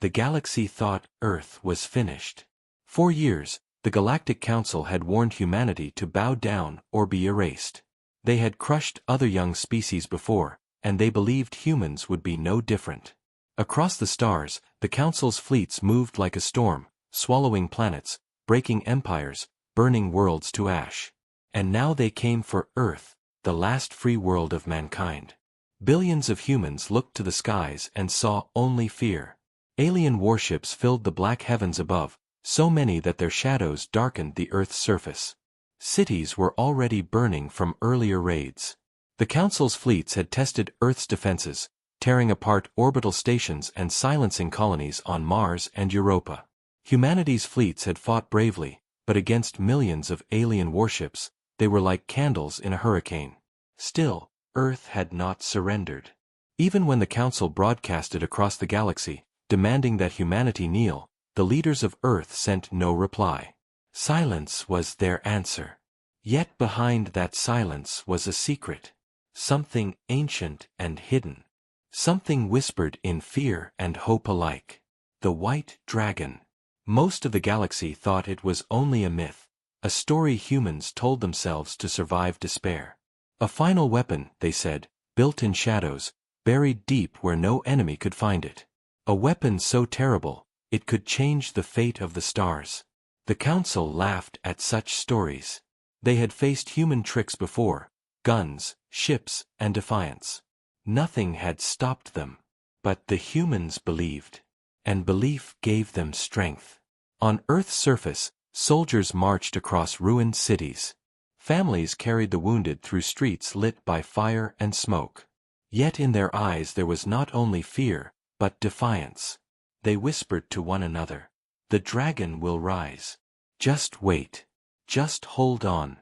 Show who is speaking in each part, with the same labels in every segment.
Speaker 1: the galaxy thought Earth was finished. For years, the Galactic Council had warned humanity to bow down or be erased. They had crushed other young species before, and they believed humans would be no different. Across the stars, the Council's fleets moved like a storm, swallowing planets, breaking empires, burning worlds to ash. And now they came for Earth, the last free world of mankind. Billions of humans looked to the skies and saw only fear. Alien warships filled the black heavens above, so many that their shadows darkened the Earth's surface. Cities were already burning from earlier raids. The Council's fleets had tested Earth's defenses, tearing apart orbital stations and silencing colonies on Mars and Europa. Humanity's fleets had fought bravely, but against millions of alien warships, they were like candles in a hurricane. Still, Earth had not surrendered. Even when the Council broadcasted across the galaxy, demanding that humanity kneel, the leaders of Earth sent no reply. Silence was their answer. Yet behind that silence was a secret. Something ancient and hidden. Something whispered in fear and hope alike. The White Dragon. Most of the galaxy thought it was only a myth, a story humans told themselves to survive despair. A final weapon, they said, built in shadows, buried deep where no enemy could find it. A weapon so terrible, it could change the fate of the stars. The Council laughed at such stories. They had faced human tricks before, guns, ships, and defiance. Nothing had stopped them. But the humans believed. And belief gave them strength. On Earth's surface, soldiers marched across ruined cities. Families carried the wounded through streets lit by fire and smoke. Yet in their eyes there was not only fear, but defiance. They whispered to one another, "The dragon will rise. Just wait. Just hold on."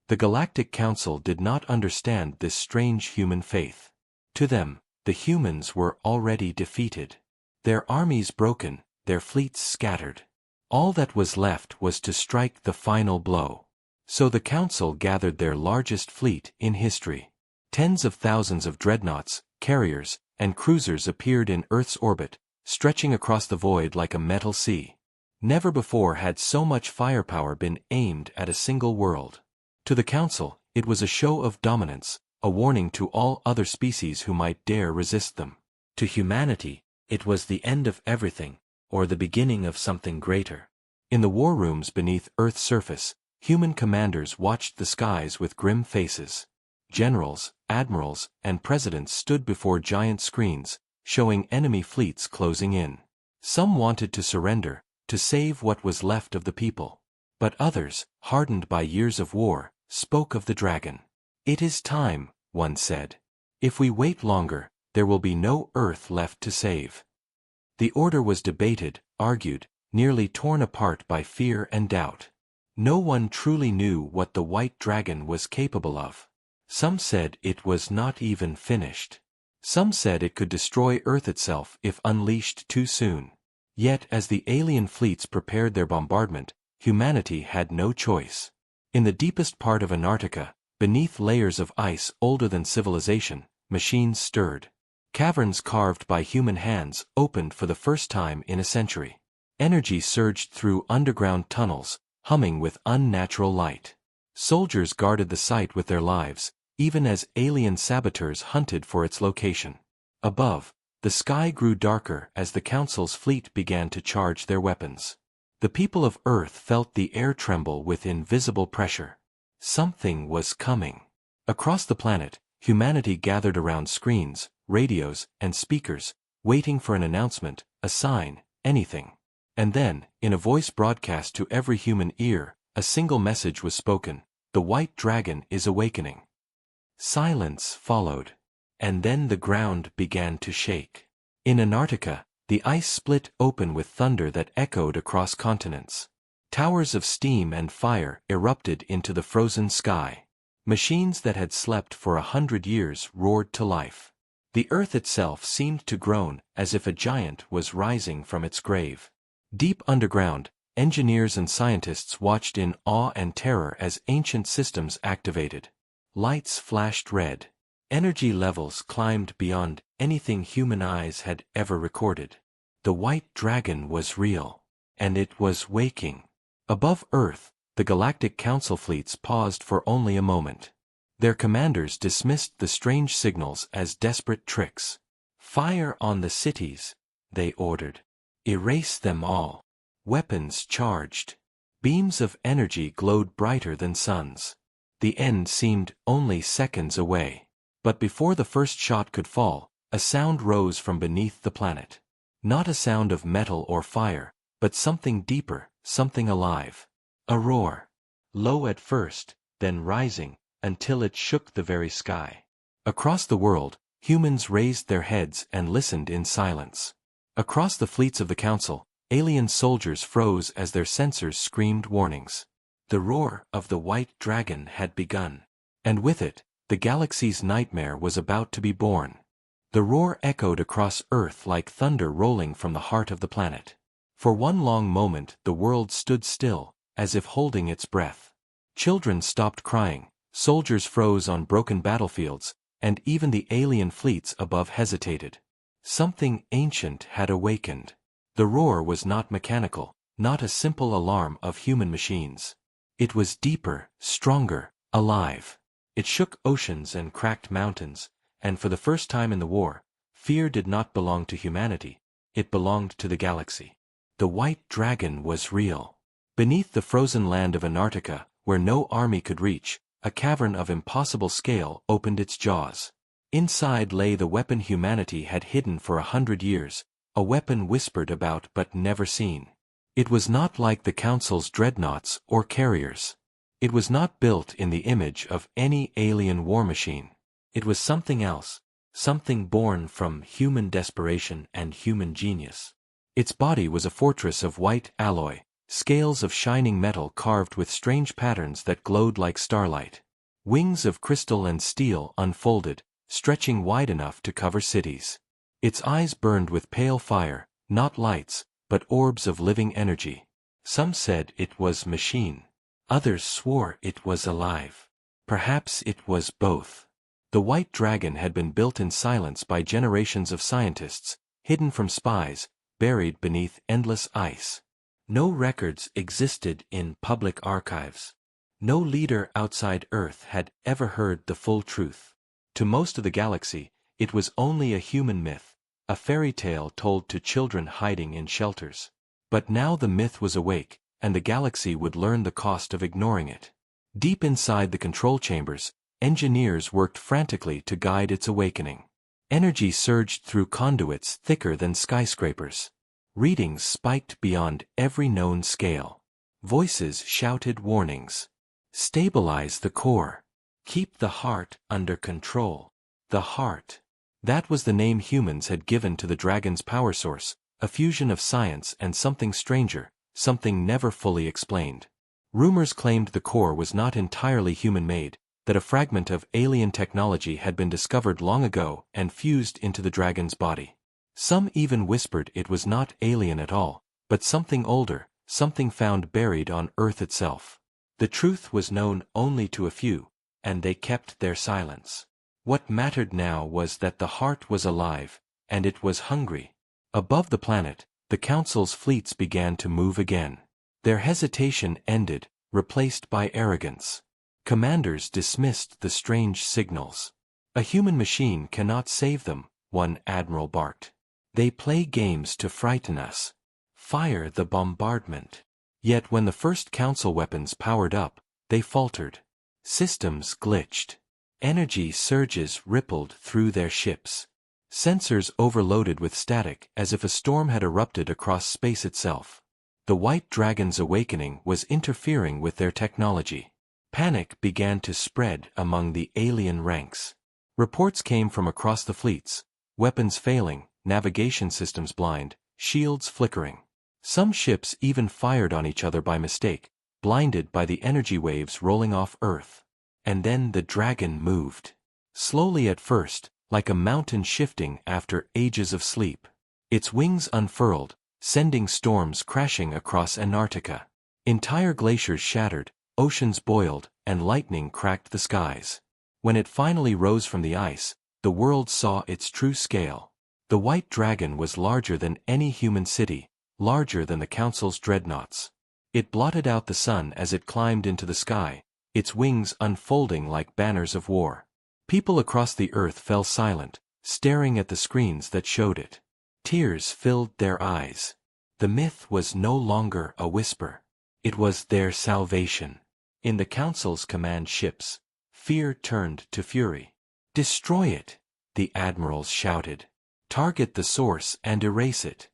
Speaker 1: The Galactic Council did not understand this strange human faith. To them, the humans were already defeated. Their armies broken, their fleets scattered. All that was left was to strike the final blow. So the Council gathered their largest fleet in history. Tens of thousands of dreadnoughts, carriers, and cruisers appeared in Earth's orbit, stretching across the void like a metal sea. Never before had so much firepower been aimed at a single world. To the Council, it was a show of dominance, a warning to all other species who might dare resist them. To humanity, it was the end of everything, or the beginning of something greater. In the war rooms beneath Earth's surface, human commanders watched the skies with grim faces. Generals, admirals, and presidents stood before giant screens, showing enemy fleets closing in. Some wanted to surrender, to save what was left of the people. But others, hardened by years of war, spoke of the dragon. "It is time," one said. "If we wait longer, there will be no Earth left to save." The order was debated, argued, nearly torn apart by fear and doubt. No one truly knew what the White Dragon was capable of. Some said it was not even finished. Some said it could destroy Earth itself if unleashed too soon. Yet as the alien fleets prepared their bombardment, humanity had no choice. In the deepest part of Antarctica, beneath layers of ice older than civilization, machines stirred. Caverns carved by human hands opened for the first time in a century. Energy surged through underground tunnels, humming with unnatural light. Soldiers guarded the site with their lives, even as alien saboteurs hunted for its location. Above, the sky grew darker as the Council's fleet began to charge their weapons. The people of Earth felt the air tremble with invisible pressure. Something was coming. Across the planet, humanity gathered around screens, radios, and speakers, waiting for an announcement, a sign, anything. And then, in a voice broadcast to every human ear, a single message was spoken: "The White Dragon is awakening." Silence followed. And then the ground began to shake. In Antarctica, the ice split open with thunder that echoed across continents. Towers of steam and fire erupted into the frozen sky. Machines that had slept for 100 years roared to life. The Earth itself seemed to groan, as if a giant was rising from its grave. Deep underground, engineers and scientists watched in awe and terror as ancient systems activated. Lights flashed red. Energy levels climbed beyond anything human eyes had ever recorded. The white dragon was real. And it was waking. Above Earth, the Galactic Council fleets paused for only a moment. Their commanders dismissed the strange signals as desperate tricks. "Fire on the cities," they ordered. "Erase them all." Weapons charged. Beams of energy glowed brighter than suns. The end seemed only seconds away. But before the first shot could fall, a sound rose from beneath the planet. Not a sound of metal or fire, but something deeper, something alive. A roar. Low at first, then rising, until it shook the very sky. Across the world, humans raised their heads and listened in silence. Across the fleets of the Council, alien soldiers froze as their sensors screamed warnings. The roar of the white dragon had begun. And with it, the galaxy's nightmare was about to be born. The roar echoed across Earth like thunder rolling from the heart of the planet. For one long moment the world stood still, as if holding its breath. Children stopped crying, soldiers froze on broken battlefields, and even the alien fleets above hesitated. Something ancient had awakened. The roar was not mechanical, not a simple alarm of human machines. It was deeper, stronger, alive. It shook oceans and cracked mountains, and for the first time in the war, fear did not belong to humanity, it belonged to the galaxy. The white dragon was real. Beneath the frozen land of Antarctica, where no army could reach, a cavern of impossible scale opened its jaws. Inside lay the weapon humanity had hidden for 100 years, a weapon whispered about but never seen. It was not like the Council's dreadnoughts or carriers. It was not built in the image of any alien war machine. It was something else, something born from human desperation and human genius. Its body was a fortress of white alloy, scales of shining metal carved with strange patterns that glowed like starlight. Wings of crystal and steel unfolded, stretching wide enough to cover cities. Its eyes burned with pale fire, not lights, but orbs of living energy. Some said it was machine. Others swore it was alive. Perhaps it was both. The white dragon had been built in silence by generations of scientists, hidden from spies, buried beneath endless ice. No records existed in public archives. No leader outside Earth had ever heard the full truth. To most of the galaxy, it was only a human myth, a fairy tale told to children hiding in shelters. But now the myth was awake, and the galaxy would learn the cost of ignoring it. Deep inside the control chambers, engineers worked frantically to guide its awakening. Energy surged through conduits thicker than skyscrapers. Readings spiked beyond every known scale. Voices shouted warnings. Stabilize the core. Keep the heart under control. The heart. That was the name humans had given to the dragon's power source, a fusion of science and something stranger, something never fully explained. Rumors claimed the core was not entirely human-made, that a fragment of alien technology had been discovered long ago and fused into the dragon's body. Some even whispered it was not alien at all, but something older, something found buried on Earth itself. The truth was known only to a few, and they kept their silence. What mattered now was that the heart was alive, and it was hungry. Above the planet, the Council's fleets began to move again. Their hesitation ended, replaced by arrogance. Commanders dismissed the strange signals. A human machine cannot save them, one admiral barked. They play games to frighten us. Fire the bombardment. Yet when the first Council weapons powered up, they faltered. Systems glitched. Energy surges rippled through their ships. Sensors overloaded with static as if a storm had erupted across space itself. The White Dragon's awakening was interfering with their technology. Panic began to spread among the alien ranks. Reports came from across the fleets, weapons failing, navigation systems blind, shields flickering. Some ships even fired on each other by mistake, blinded by the energy waves rolling off Earth. And then the dragon moved. Slowly at first, like a mountain shifting after ages of sleep. Its wings unfurled, sending storms crashing across Antarctica. Entire glaciers shattered, oceans boiled, and lightning cracked the skies. When it finally rose from the ice, the world saw its true scale. The white dragon was larger than any human city, larger than the council's dreadnoughts. It blotted out the sun as it climbed into the sky, its wings unfolding like banners of war. People across the earth fell silent, staring at the screens that showed it. Tears filled their eyes. The myth was no longer a whisper. It was their salvation. In the council's command ships, fear turned to fury. "Destroy it," the admirals shouted. "Target the source and erase it."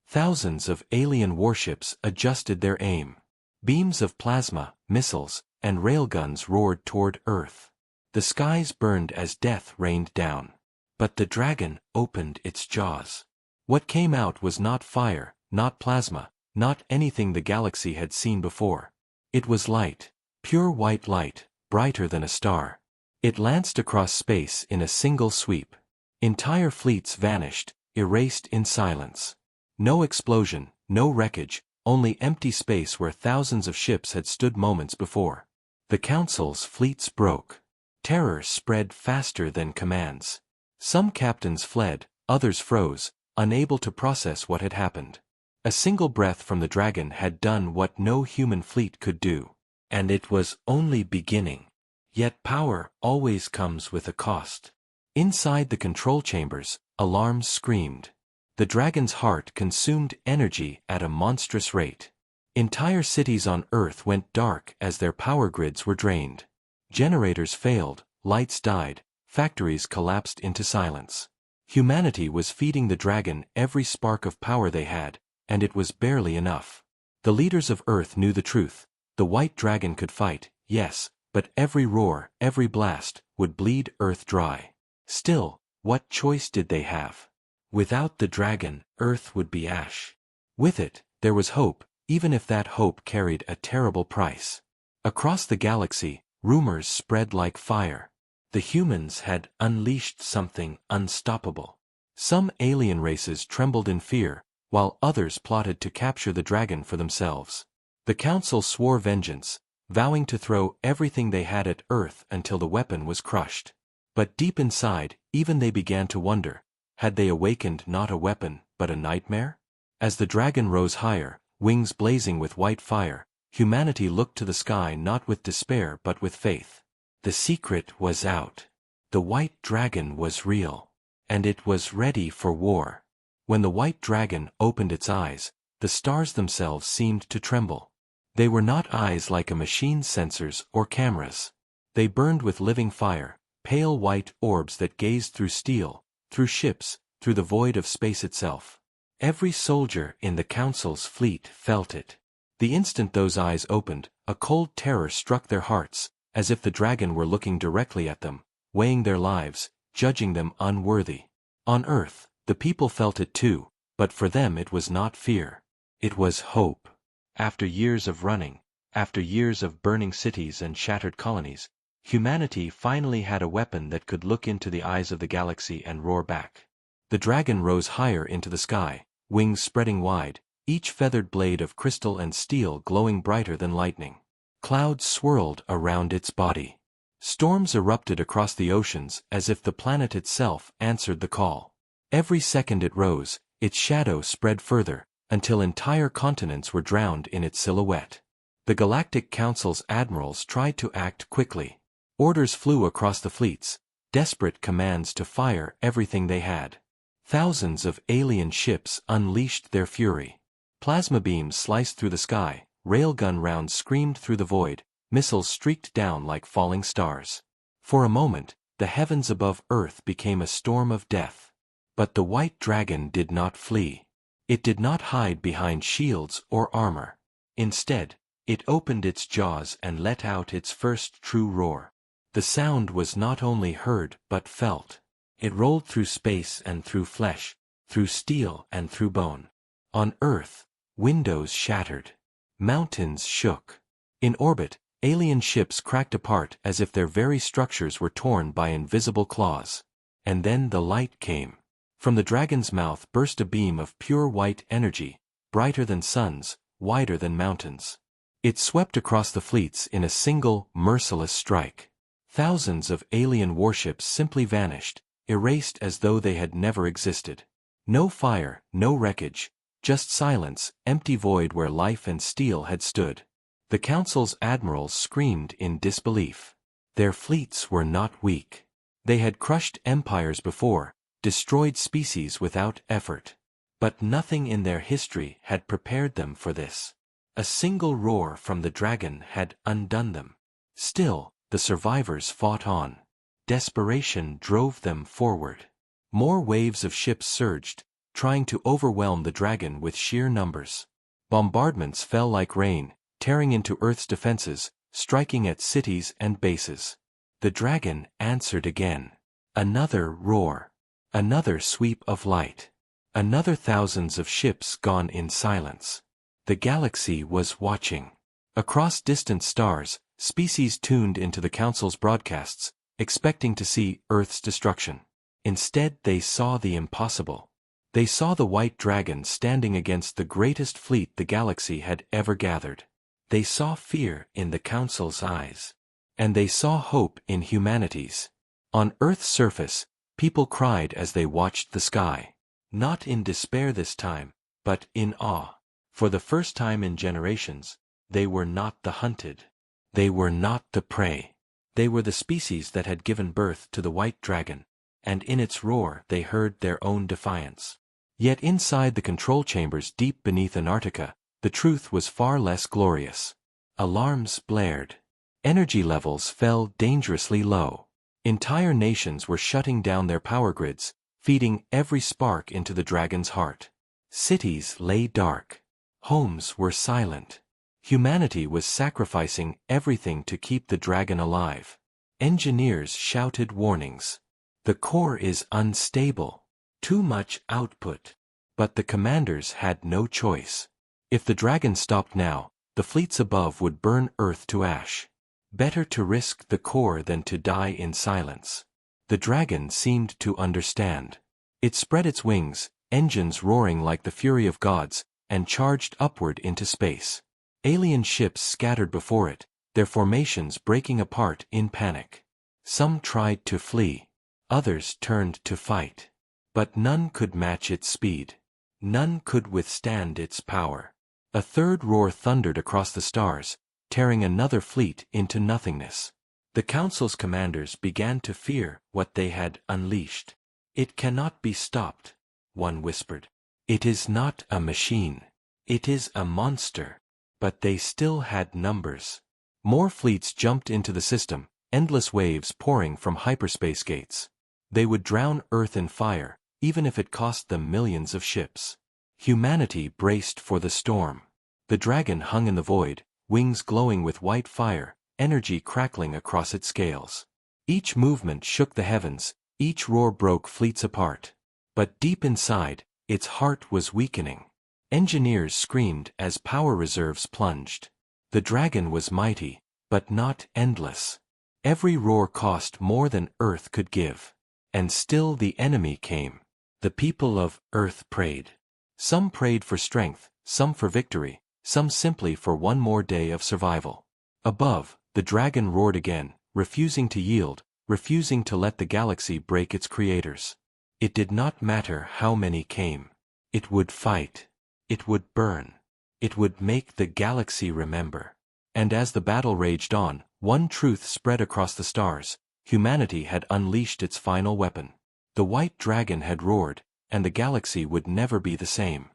Speaker 1: Thousands of alien warships adjusted their aim. Beams of plasma, missiles, and railguns roared toward Earth. The skies burned as death rained down. But the dragon opened its jaws. What came out was not fire, not plasma, not anything the galaxy had seen before. It was light, pure white light, brighter than a star. It lanced across space in a single sweep. Entire fleets vanished, erased in silence. No explosion, no wreckage, only empty space where thousands of ships had stood moments before. The Council's fleets broke. Terror spread faster than commands. Some captains fled, others froze, unable to process what had happened. A single breath from the dragon had done what no human fleet could do. And it was only beginning. Yet power always comes with a cost. Inside the control chambers, alarms screamed. The dragon's heart consumed energy at a monstrous rate. Entire cities on Earth went dark as their power grids were drained. Generators failed, lights died, factories collapsed into silence. Humanity was feeding the dragon every spark of power they had, and it was barely enough. The leaders of Earth knew the truth. The white dragon could fight, yes, but every roar, every blast, would bleed Earth dry. Still, what choice did they have? Without the dragon, Earth would be ash. With it, there was hope, even if that hope carried a terrible price. Across the galaxy, rumors spread like fire. The humans had unleashed something unstoppable. Some alien races trembled in fear, while others plotted to capture the dragon for themselves. The Council swore vengeance, vowing to throw everything they had at Earth until the weapon was crushed. But deep inside, even they began to wonder, had they awakened not a weapon, but a nightmare? As the dragon rose higher, wings blazing with white fire, humanity looked to the sky not with despair but with faith. The secret was out. The white dragon was real. And it was ready for war. When the white dragon opened its eyes, the stars themselves seemed to tremble. They were not eyes like a machine's sensors or cameras. They burned with living fire, pale white orbs that gazed through steel, through ships, through the void of space itself. Every soldier in the Council's fleet felt it. The instant those eyes opened, a cold terror struck their hearts, as if the dragon were looking directly at them, weighing their lives, judging them unworthy. On Earth, the people felt it too, but for them it was not fear. It was hope. After years of running, after years of burning cities and shattered colonies, humanity finally had a weapon that could look into the eyes of the galaxy and roar back. The dragon rose higher into the sky, wings spreading wide, each feathered blade of crystal and steel glowing brighter than lightning. Clouds swirled around its body. Storms erupted across the oceans as if the planet itself answered the call. Every second it rose, its shadow spread further, until entire continents were drowned in its silhouette. The Galactic Council's admirals tried to act quickly. Orders flew across the fleets, desperate commands to fire everything they had. Thousands of alien ships unleashed their fury. Plasma beams sliced through the sky, railgun rounds screamed through the void, missiles streaked down like falling stars. For a moment, the heavens above Earth became a storm of death. But the white dragon did not flee. It did not hide behind shields or armor. Instead, it opened its jaws and let out its first true roar. The sound was not only heard but felt. It rolled through space and through flesh, through steel and through bone. On Earth, windows shattered. Mountains shook. In orbit, alien ships cracked apart as if their very structures were torn by invisible claws. And then the light came. From the dragon's mouth burst a beam of pure white energy, brighter than suns, wider than mountains. It swept across the fleets in a single, merciless strike. Thousands of alien warships simply vanished, erased as though they had never existed. No fire, no wreckage, just silence, empty void where life and steel had stood. The council's admirals screamed in disbelief. Their fleets were not weak. They had crushed empires before, destroyed species without effort. But nothing in their history had prepared them for this. A single roar from the dragon had undone them. Still, the survivors fought on. Desperation drove them forward. More waves of ships surged, trying to overwhelm the dragon with sheer numbers. Bombardments fell like rain, tearing into Earth's defenses, striking at cities and bases. The dragon answered again. Another roar. Another sweep of light. Another thousands of ships gone in silence. The galaxy was watching. Across distant stars, species tuned into the Council's broadcasts, expecting to see Earth's destruction. Instead they saw the impossible. They saw the white dragon standing against the greatest fleet the galaxy had ever gathered. They saw fear in the Council's eyes. And they saw hope in humanity's. On Earth's surface, people cried as they watched the sky. Not in despair this time, but in awe. For the first time in generations, they were not the hunted. They were not the prey. They were the species that had given birth to the white dragon, and in its roar they heard their own defiance. Yet inside the control chambers deep beneath Antarctica, the truth was far less glorious. Alarms blared. Energy levels fell dangerously low. Entire nations were shutting down their power grids, feeding every spark into the dragon's heart. Cities lay dark. Homes were silent. Humanity was sacrificing everything to keep the dragon alive. Engineers shouted warnings. The core is unstable. Too much output. But the commanders had no choice. If the dragon stopped now, the fleets above would burn Earth to ash. Better to risk the core than to die in silence. The dragon seemed to understand. It spread its wings, engines roaring like the fury of gods, and charged upward into space. Alien ships scattered before it, their formations breaking apart in panic. Some tried to flee. Others turned to fight. But none could match its speed. None could withstand its power. A third roar thundered across the stars, tearing another fleet into nothingness. The Council's commanders began to fear what they had unleashed. It cannot be stopped, one whispered. It is not a machine. It is a monster. But they still had numbers. More fleets jumped into the system, endless waves pouring from hyperspace gates. They would drown Earth in fire, even if it cost them millions of ships. Humanity braced for the storm. The dragon hung in the void, wings glowing with white fire, energy crackling across its scales. Each movement shook the heavens, each roar broke fleets apart. But deep inside, its heart was weakening. Engineers screamed as power reserves plunged. The dragon was mighty, but not endless. Every roar cost more than Earth could give. And still the enemy came. The people of Earth prayed. Some prayed for strength, some for victory, some simply for one more day of survival. Above, the dragon roared again, refusing to yield, refusing to let the galaxy break its creators. It did not matter how many came. It would fight. It would burn. It would make the galaxy remember. And as the battle raged on, one truth spread across the stars. Humanity had unleashed its final weapon. The white dragon had roared, and the galaxy would never be the same.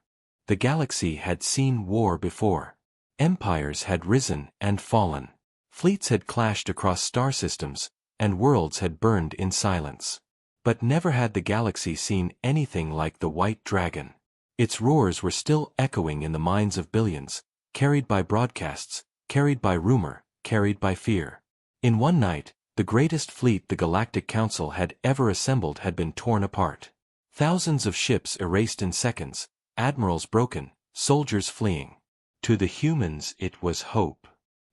Speaker 1: The galaxy had seen war before. Empires had risen and fallen. Fleets had clashed across star systems, and worlds had burned in silence. But never had the galaxy seen anything like the white dragon. Its roars were still echoing in the minds of billions, carried by broadcasts, carried by rumor, carried by fear. In one night, the greatest fleet the Galactic Council had ever assembled had been torn apart. Thousands of ships erased in seconds, admirals broken, soldiers fleeing. To the humans it was hope.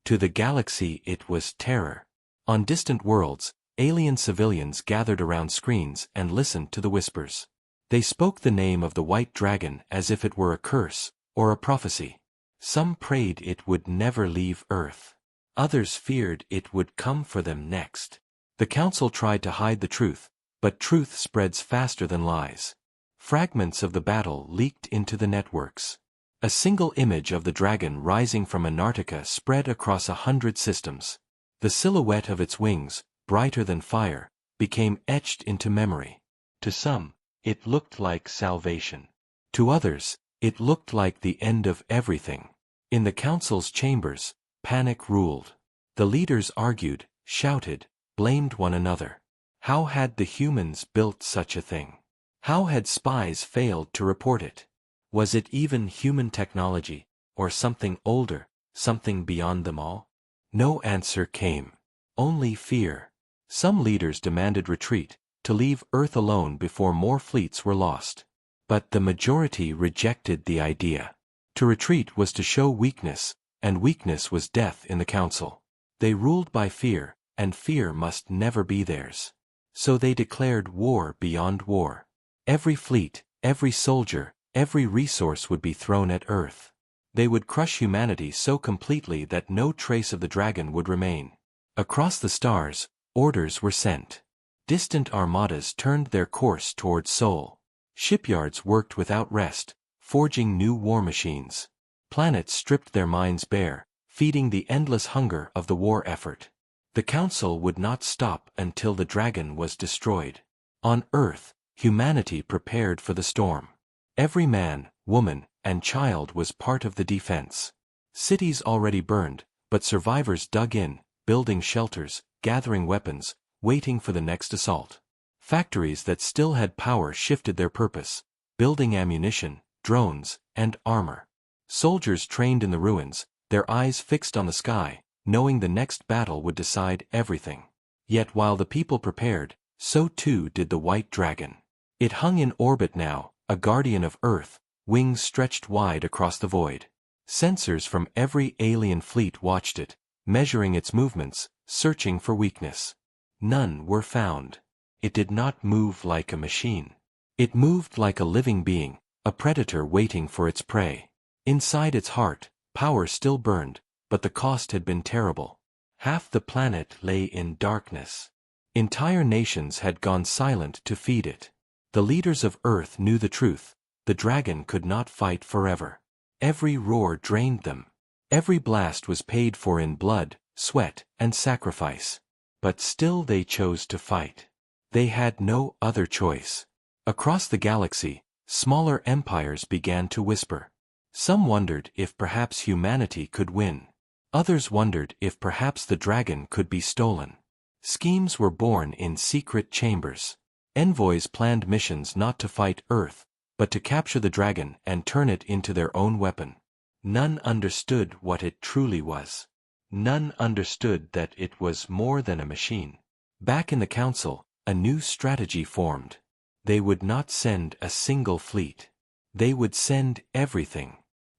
Speaker 1: To the galaxy it was terror. On distant worlds, alien civilians gathered around screens and listened to the whispers. They spoke the name of the white dragon as if it were a curse, or a prophecy. Some prayed it would never leave Earth. Others feared it would come for them next. The Council tried to hide the truth, But truth spreads faster than lies. Fragments of the battle leaked into the networks. A single image of the dragon rising from Antarctica spread across 100 systems. The silhouette of its wings, brighter than fire, became etched into memory. To some, it looked like salvation. To others, it looked like the end of everything. In the council's chambers, panic ruled. The leaders argued, shouted, blamed one another. How had the humans built such a thing? How had spies failed to report it? Was it even human technology, or something older, something beyond them all? No answer came. Only fear. Some leaders demanded retreat, to leave Earth alone before more fleets were lost. But the majority rejected the idea. To retreat was to show weakness, and weakness was death in the council. They ruled by fear, and fear must never be theirs. So they declared war beyond war. Every fleet, every soldier, every resource would be thrown at Earth. They would crush humanity so completely that no trace of the dragon would remain. Across the stars, orders were sent. Distant armadas turned their course towards Sol. Shipyards worked without rest, forging new war machines. Planets stripped their minds bare, feeding the endless hunger of the war effort. The council would not stop until the dragon was destroyed. On Earth, humanity prepared for the storm. Every man, woman, and child was part of the defense. Cities already burned, but survivors dug in, building shelters, gathering weapons, waiting for the next assault. Factories that still had power shifted their purpose, building ammunition, drones, and armor. Soldiers trained in the ruins, their eyes fixed on the sky, knowing the next battle would decide everything. Yet while the people prepared, so too did the white dragon. It hung in orbit now, a guardian of Earth, wings stretched wide across the void. Sensors from every alien fleet watched it, measuring its movements, searching for weakness. None were found. It did not move like a machine. It moved like a living being, a predator waiting for its prey. Inside its heart, power still burned, but the cost had been terrible. Half the planet lay in darkness. Entire nations had gone silent to feed it. The leaders of Earth knew the truth. The dragon could not fight forever. Every roar drained them. Every blast was paid for in blood, sweat, and sacrifice. But still they chose to fight. They had no other choice. Across the galaxy, smaller empires began to whisper. Some wondered if perhaps humanity could win. Others wondered if perhaps the dragon could be stolen. Schemes were born in secret chambers. Envoys planned missions not to fight Earth, but to capture the dragon and turn it into their own weapon. None understood what it truly was. None understood that it was more than a machine. Back in the council, a new strategy formed. They would not send a single fleet. They would send everything.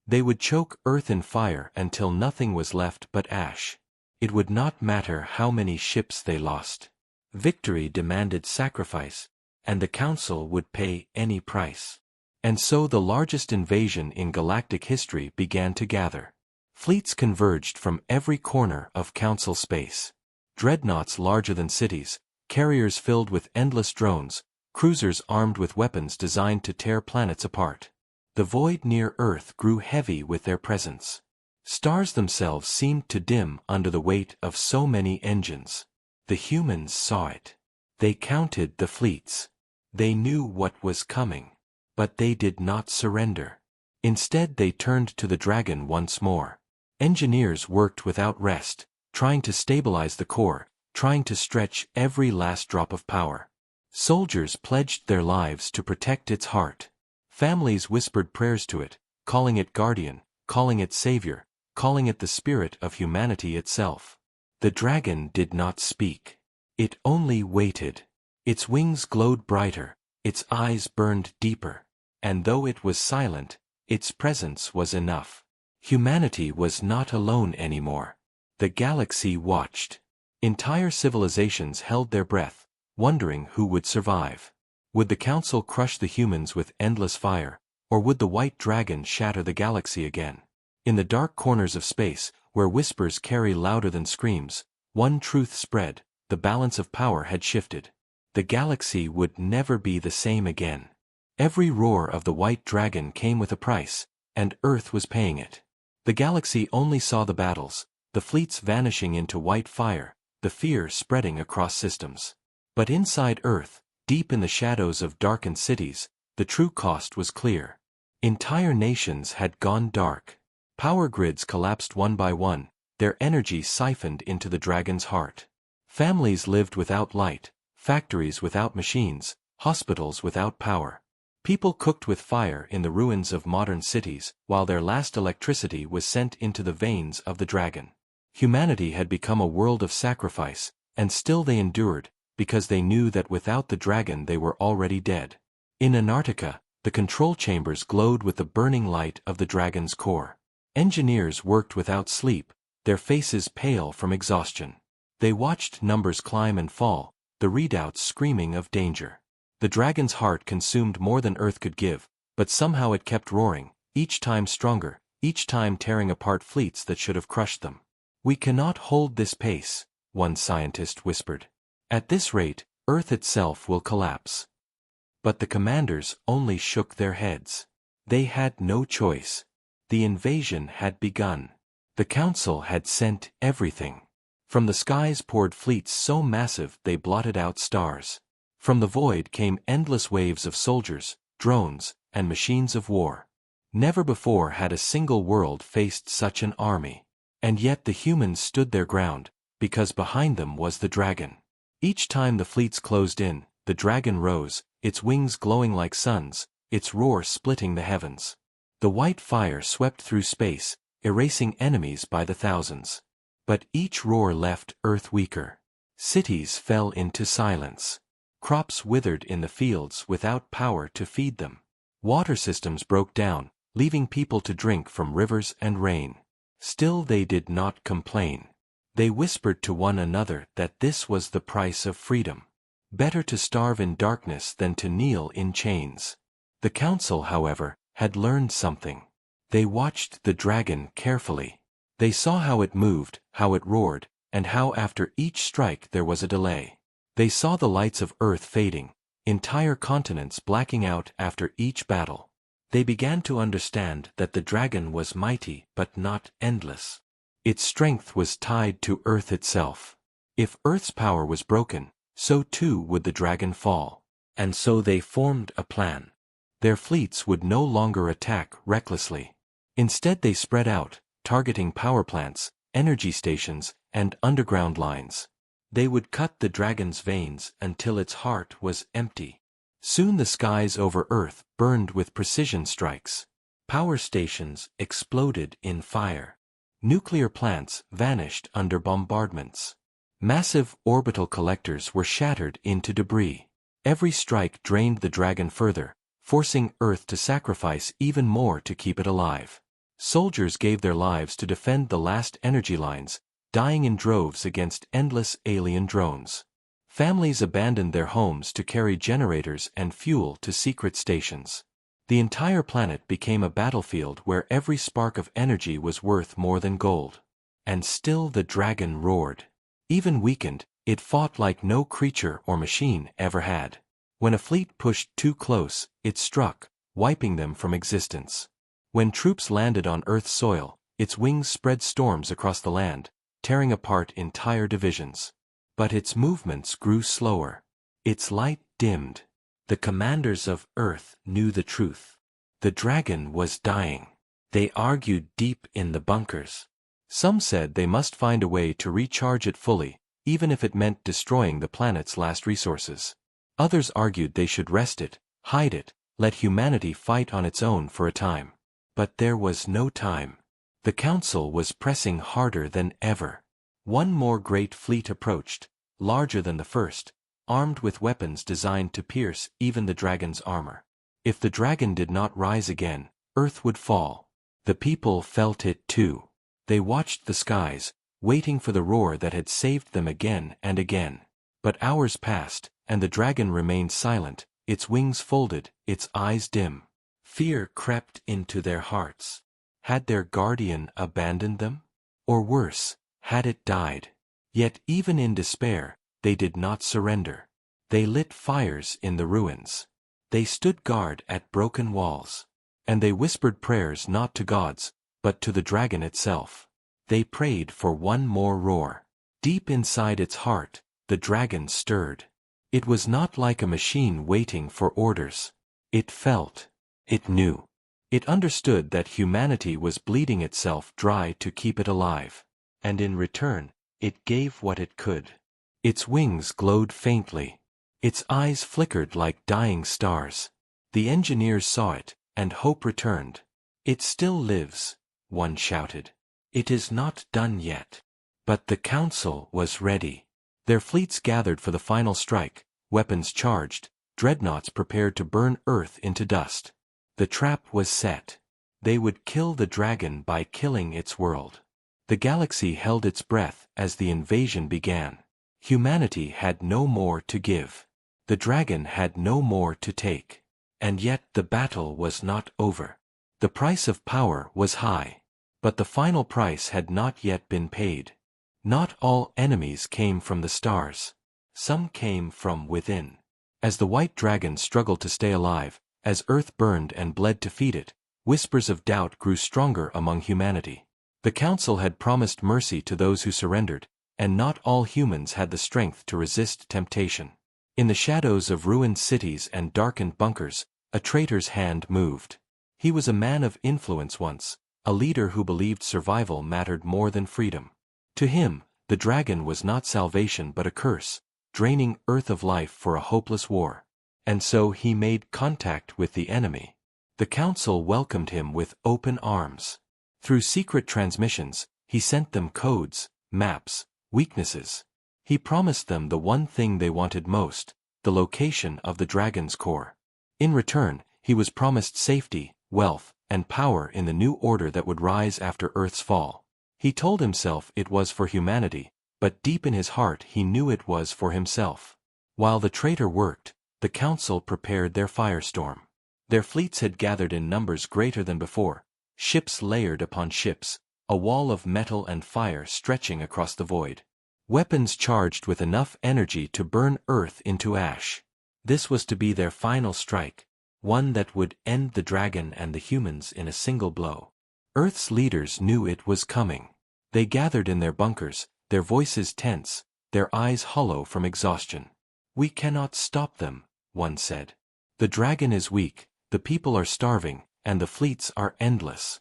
Speaker 1: They would choke Earth in fire until nothing was left but ash. It would not matter how many ships they lost. Victory demanded sacrifice, and the council would pay any price. And so the largest invasion in galactic history began to gather. Fleets converged from every corner of council space. Dreadnoughts larger than cities, carriers filled with endless drones, cruisers armed with weapons designed to tear planets apart. The void near Earth grew heavy with their presence. Stars themselves seemed to dim under the weight of so many engines. The humans saw it. They counted the fleets. They knew what was coming. But they did not surrender. Instead they turned to the dragon once more. Engineers worked without rest, trying to stabilize the core, trying to stretch every last drop of power. Soldiers pledged their lives to protect its heart. Families whispered prayers to it, calling it guardian, calling it savior, calling it the spirit of humanity itself. The dragon did not speak. It only waited. Its wings glowed brighter, its eyes burned deeper. And though it was silent, its presence was enough. Humanity was not alone anymore. The galaxy watched. Entire civilizations held their breath, wondering who would survive. Would the council crush the humans with endless fire, or would the white dragon shatter the galaxy again? In the dark corners of space, where whispers carry louder than screams, one truth spread: the balance of power had shifted. the galaxy would never be the same again. Every roar of the white dragon came with a price, and Earth was paying it. The galaxy only saw the battles, the fleets vanishing into white fire, the fear spreading across systems. But inside Earth, deep in the shadows of darkened cities, the true cost was clear. Entire nations had gone dark. Power grids collapsed one by one, their energy siphoned into the dragon's heart. Families lived without light, factories without machines, hospitals without power. People cooked with fire in the ruins of modern cities, while their last electricity was sent into the veins of the dragon. Humanity had become a world of sacrifice, and still they endured, because they knew that without the dragon they were already dead. In Antarctica, the control chambers glowed with the burning light of the dragon's core. Engineers worked without sleep, their faces pale from exhaustion. They watched numbers climb and fall, the readouts screaming of danger. The dragon's heart consumed more than Earth could give, but somehow it kept roaring, each time stronger, each time tearing apart fleets that should have crushed them. "We cannot hold this pace," one scientist whispered. "At this rate, Earth itself will collapse." But the commanders only shook their heads. They had no choice. The invasion had begun. The Council had sent everything. From the skies poured fleets so massive they blotted out stars. From the void came endless waves of soldiers, drones, and machines of war. Never before had a single world faced such an army. And yet the humans stood their ground, because behind them was the dragon. Each time the fleets closed in, the dragon rose, its wings glowing like suns, its roar splitting the heavens. The white fire swept through space, erasing enemies by the thousands. But each roar left Earth weaker. Cities fell into silence. Crops withered in the fields without power to feed them. Water systems broke down, leaving people to drink from rivers and rain. Still they did not complain. They whispered to one another that this was the price of freedom. Better to starve in darkness than to kneel in chains. The Council, however, had learned something. They watched the dragon carefully. They saw how it moved, how it roared, and how after each strike there was a delay. They saw the lights of Earth fading, entire continents blacking out after each battle. They began to understand that the dragon was mighty but not endless. Its strength was tied to Earth itself. If Earth's power was broken, so too would the dragon fall. And so they formed a plan. Their fleets would no longer attack recklessly. Instead they spread out, targeting power plants, energy stations, and underground lines. They would cut the dragon's veins until its heart was empty. Soon the skies over Earth burned with precision strikes. Power stations exploded in fire. Nuclear plants vanished under bombardments. Massive orbital collectors were shattered into debris. Every strike drained the dragon further, forcing Earth to sacrifice even more to keep it alive. Soldiers gave their lives to defend the last energy lines, dying in droves against endless alien drones. Families abandoned their homes to carry generators and fuel to secret stations. The entire planet became a battlefield where every spark of energy was worth more than gold. And still the dragon roared. Even weakened, it fought like no creature or machine ever had. When a fleet pushed too close, it struck, wiping them from existence. When troops landed on Earth's soil, its wings spread storms across the land, tearing apart entire divisions. But its movements grew slower. Its light dimmed. The commanders of Earth knew the truth. The dragon was dying. They argued deep in the bunkers. Some said they must find a way to recharge it fully, even if it meant destroying the planet's last resources. Others argued they should rest it, hide it, let humanity fight on its own for a time. But there was no time. The Council was pressing harder than ever. One more great fleet approached, larger than the first, armed with weapons designed to pierce even the dragon's armor. If the dragon did not rise again, Earth would fall. The people felt it too. They watched the skies, waiting for the roar that had saved them again and again. But hours passed, and the dragon remained silent, its wings folded, its eyes dim. Fear crept into their hearts. Had their guardian abandoned them? Or worse, had it died? Yet even in despair, they did not surrender. They lit fires in the ruins. They stood guard at broken walls. And they whispered prayers not to gods, but to the dragon itself. They prayed for one more roar. Deep inside its heart, the dragon stirred. It was not like a machine waiting for orders. It felt. It knew. It understood that humanity was bleeding itself dry to keep it alive. And in return, it gave what it could. Its wings glowed faintly. Its eyes flickered like dying stars. The engineers saw it, and hope returned. "It still lives," one shouted. "It is not done yet." But the council was ready. Their fleets gathered for the final strike, weapons charged, dreadnoughts prepared to burn Earth into dust. The trap was set. They would kill the dragon by killing its world. The galaxy held its breath as the invasion began. Humanity had no more to give. The dragon had no more to take. And yet the battle was not over. The price of power was high. But the final price had not yet been paid. Not all enemies came from the stars. Some came from within. As the white dragon struggled to stay alive, as Earth burned and bled to feed it, whispers of doubt grew stronger among humanity. The council had promised mercy to those who surrendered, and not all humans had the strength to resist temptation. In the shadows of ruined cities and darkened bunkers, a traitor's hand moved. He was a man of influence once, a leader who believed survival mattered more than freedom. To him, the dragon was not salvation but a curse, draining Earth of life for a hopeless war. And so he made contact with the enemy. The council welcomed him with open arms. Through secret transmissions, he sent them codes, maps, weaknesses. He promised them the one thing they wanted most, the location of the dragon's core. In return, he was promised safety, wealth, and power in the new order that would rise after Earth's fall. He told himself it was for humanity, but deep in his heart he knew it was for himself. While the traitor worked, the council prepared their firestorm. Their fleets had gathered in numbers greater than before, ships layered upon ships, a wall of metal and fire stretching across the void. Weapons charged with enough energy to burn Earth into ash. This was to be their final strike, one that would end the dragon and the humans in a single blow. Earth's leaders knew it was coming. They gathered in their bunkers, their voices tense, their eyes hollow from exhaustion. "We cannot stop them," one said. "The dragon is weak, the people are starving, and the fleets are endless."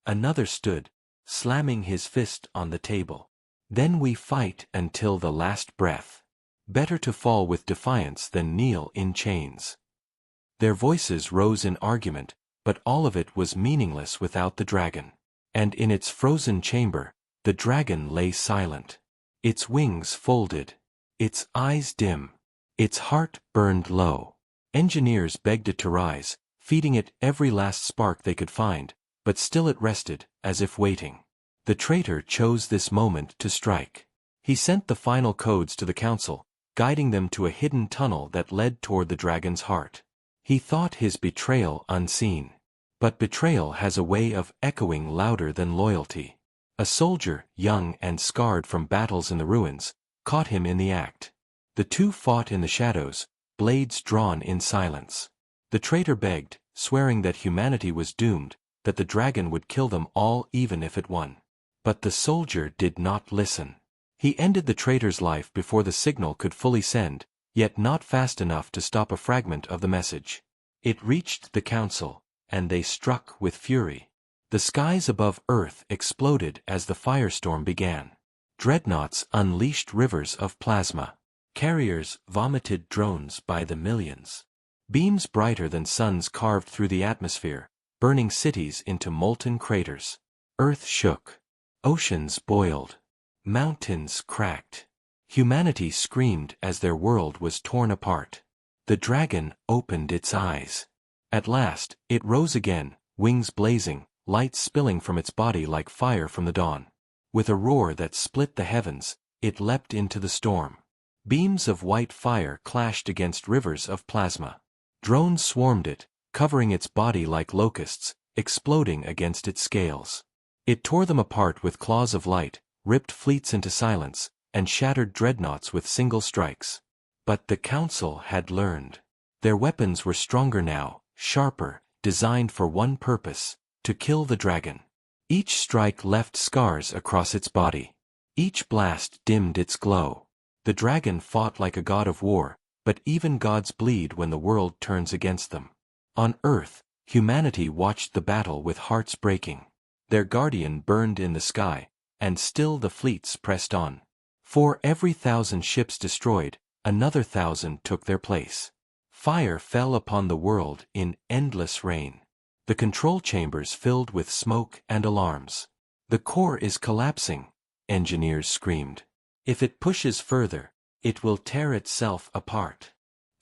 Speaker 1: Another stood, slamming his fist on the table. "Then we fight until the last breath. Better to fall with defiance than kneel in chains." Their voices rose in argument, but all of it was meaningless without the dragon. And in its frozen chamber, the dragon lay silent. Its wings folded. Its eyes dim. Its heart burned low. Engineers begged it to rise, feeding it every last spark they could find, but still it rested, as if waiting. The traitor chose this moment to strike. He sent the final codes to the council, guiding them to a hidden tunnel that led toward the dragon's heart. He thought his betrayal unseen. But betrayal has a way of echoing louder than loyalty. A soldier, young and scarred from battles in the ruins, caught him in the act. The two fought in the shadows, blades drawn in silence. The traitor begged, swearing that humanity was doomed, that the dragon would kill them all even if it won. But the soldier did not listen. He ended the traitor's life before the signal could fully send, yet not fast enough to stop a fragment of the message. It reached the council, and they struck with fury. The skies above Earth exploded as the firestorm began. Dreadnoughts unleashed rivers of plasma. Carriers vomited drones by the millions. Beams brighter than suns carved through the atmosphere, burning cities into molten craters. Earth shook. Oceans boiled. Mountains cracked. Humanity screamed as their world was torn apart. The dragon opened its eyes. At last, it rose again, wings blazing, light spilling from its body like fire from the dawn. With a roar that split the heavens, it leapt into the storm. Beams of white fire clashed against rivers of plasma. Drones swarmed it, covering its body like locusts, exploding against its scales. It tore them apart with claws of light, ripped fleets into silence, and shattered dreadnoughts with single strikes. But the council had learned. Their weapons were stronger now, sharper, designed for one purpose: to kill the dragon. Each strike left scars across its body. Each blast dimmed its glow. The dragon fought like a god of war, but even gods bleed when the world turns against them. On Earth, humanity watched the battle with hearts breaking. Their guardian burned in the sky, and still the fleets pressed on. For every 1,000 ships destroyed, another 1,000 took their place. Fire fell upon the world in endless rain. The control chambers filled with smoke and alarms. "The core is collapsing," engineers screamed. "If it pushes further, it will tear itself apart."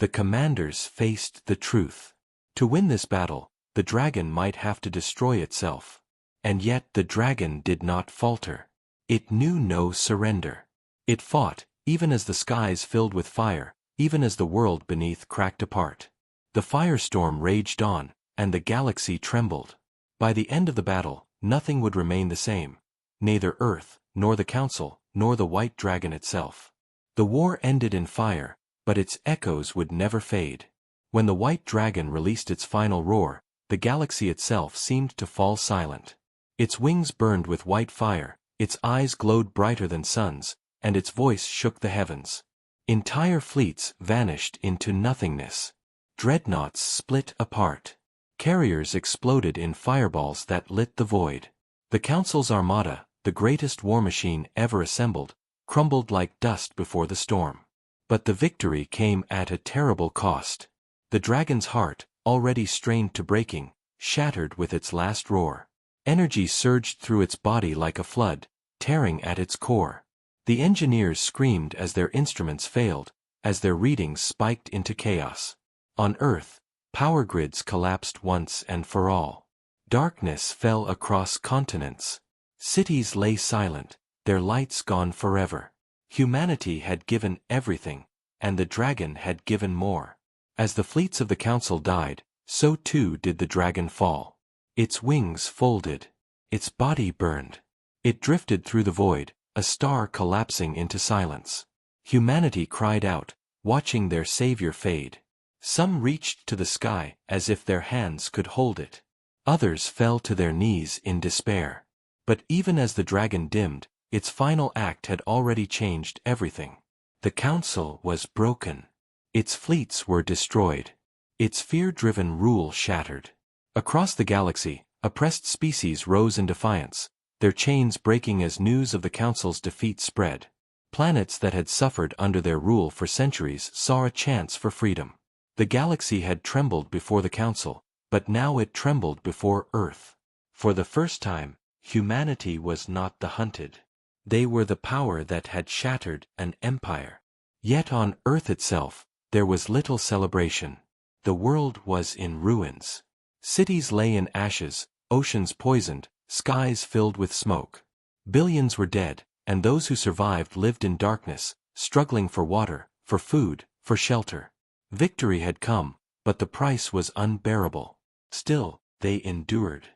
Speaker 1: The commanders faced the truth. To win this battle, the dragon might have to destroy itself. And yet the dragon did not falter. It knew no surrender. It fought, even as the skies filled with fire, even as the world beneath cracked apart. The firestorm raged on, and the galaxy trembled. By the end of the battle, nothing would remain the same. Neither Earth, nor the Council, nor the White Dragon itself. The war ended in fire, but its echoes would never fade. When the White Dragon released its final roar, the galaxy itself seemed to fall silent. Its wings burned with white fire, its eyes glowed brighter than suns, and its voice shook the heavens. Entire fleets vanished into nothingness. Dreadnoughts split apart. Carriers exploded in fireballs that lit the void. The Council's armada, the greatest war machine ever assembled, crumbled like dust before the storm. But the victory came at a terrible cost. The dragon's heart, already strained to breaking, shattered with its last roar. Energy surged through its body like a flood, tearing at its core. The engineers screamed as their instruments failed, as their readings spiked into chaos. On Earth, power grids collapsed once and for all. Darkness fell across continents. Cities lay silent, their lights gone forever. Humanity had given everything, and the dragon had given more. As the fleets of the Council died, so too did the dragon fall. Its wings folded. Its body burned. It drifted through the void, a star collapsing into silence. Humanity cried out, watching their savior fade. Some reached to the sky as if their hands could hold it. Others fell to their knees in despair. But even as the dragon dimmed, its final act had already changed everything. The Council was broken. Its fleets were destroyed. Its fear-driven rule shattered. Across the galaxy, oppressed species rose in defiance, their chains breaking as news of the Council's defeat spread. Planets that had suffered under their rule for centuries saw a chance for freedom. The galaxy had trembled before the Council, but now it trembled before Earth. For the first time, humanity was not the hunted. They were the power that had shattered an empire. Yet on Earth itself, there was little celebration. The world was in ruins. Cities lay in ashes, oceans poisoned, skies filled with smoke. Billions were dead, and those who survived lived in darkness, struggling for water, for food, for shelter. Victory had come, but the price was unbearable. Still, they endured.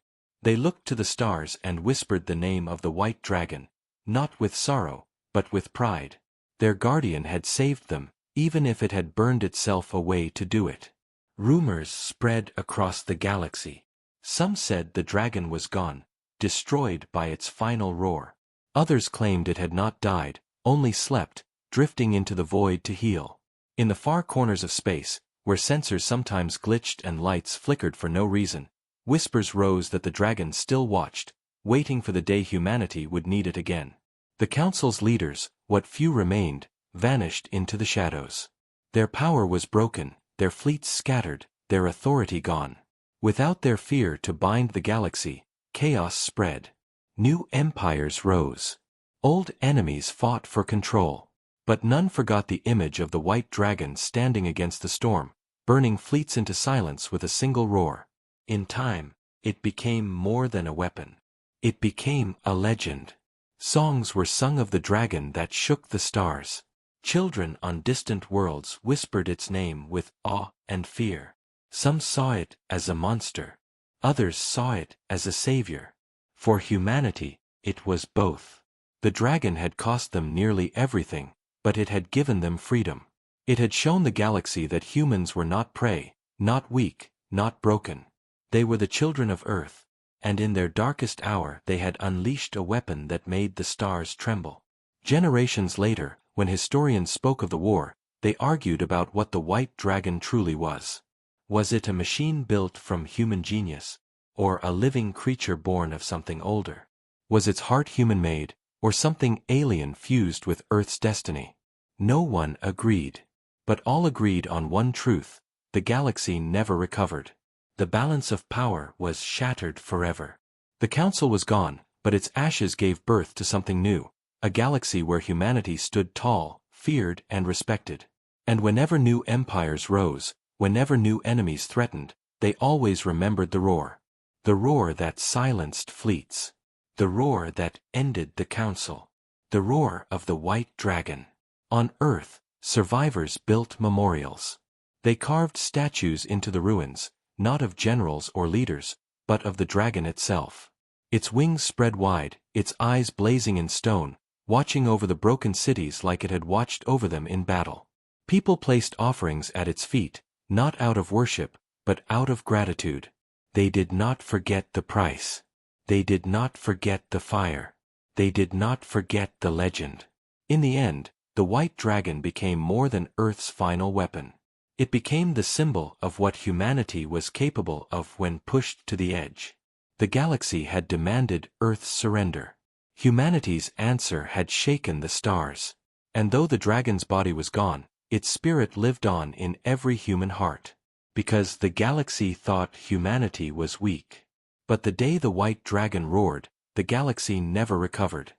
Speaker 1: They looked to the stars and whispered the name of the White Dragon, not with sorrow, but with pride. Their guardian had saved them, even if it had burned itself away to do it. Rumors spread across the galaxy. Some said the dragon was gone, destroyed by its final roar. Others claimed it had not died, only slept, drifting into the void to heal. In the far corners of space, where sensors sometimes glitched and lights flickered for no reason, whispers rose that the dragon still watched, waiting for the day humanity would need it again. The Council's leaders, what few remained, vanished into the shadows. Their power was broken, their fleets scattered, their authority gone. Without their fear to bind the galaxy, chaos spread. New empires rose. Old enemies fought for control. But none forgot the image of the White Dragon standing against the storm, burning fleets into silence with a single roar. In time, it became more than a weapon. It became a legend. Songs were sung of the dragon that shook the stars. Children on distant worlds whispered its name with awe and fear. Some saw it as a monster. Others saw it as a savior. For humanity, it was both. The dragon had cost them nearly everything, but it had given them freedom. It had shown the galaxy that humans were not prey, not weak, not broken. They were the children of Earth, and in their darkest hour they had unleashed a weapon that made the stars tremble. Generations later, when historians spoke of the war, they argued about what the white dragon truly was. Was it a machine built from human genius, or a living creature born of something older? Was its heart human-made, or something alien fused with Earth's destiny? No one agreed. But all agreed on one truth: the galaxy never recovered. The balance of power was shattered forever. The council was gone, but its ashes gave birth to something new, a galaxy where humanity stood tall, feared and respected. And whenever new empires rose, whenever new enemies threatened, they always remembered the roar. The roar that silenced fleets. The roar that ended the council. The roar of the white dragon. On Earth, survivors built memorials. They carved statues into the ruins, not of generals or leaders, but of the dragon itself. Its wings spread wide, its eyes blazing in stone, watching over the broken cities like it had watched over them in battle. People placed offerings at its feet, not out of worship, but out of gratitude. They did not forget the price. They did not forget the fire. They did not forget the legend. In the end, the white dragon became more than Earth's final weapon. It became the symbol of what humanity was capable of when pushed to the edge. The galaxy had demanded Earth's surrender. Humanity's answer had shaken the stars. And though the dragon's body was gone, its spirit lived on in every human heart. Because the galaxy thought humanity was weak. But the day the white dragon roared, the galaxy never recovered.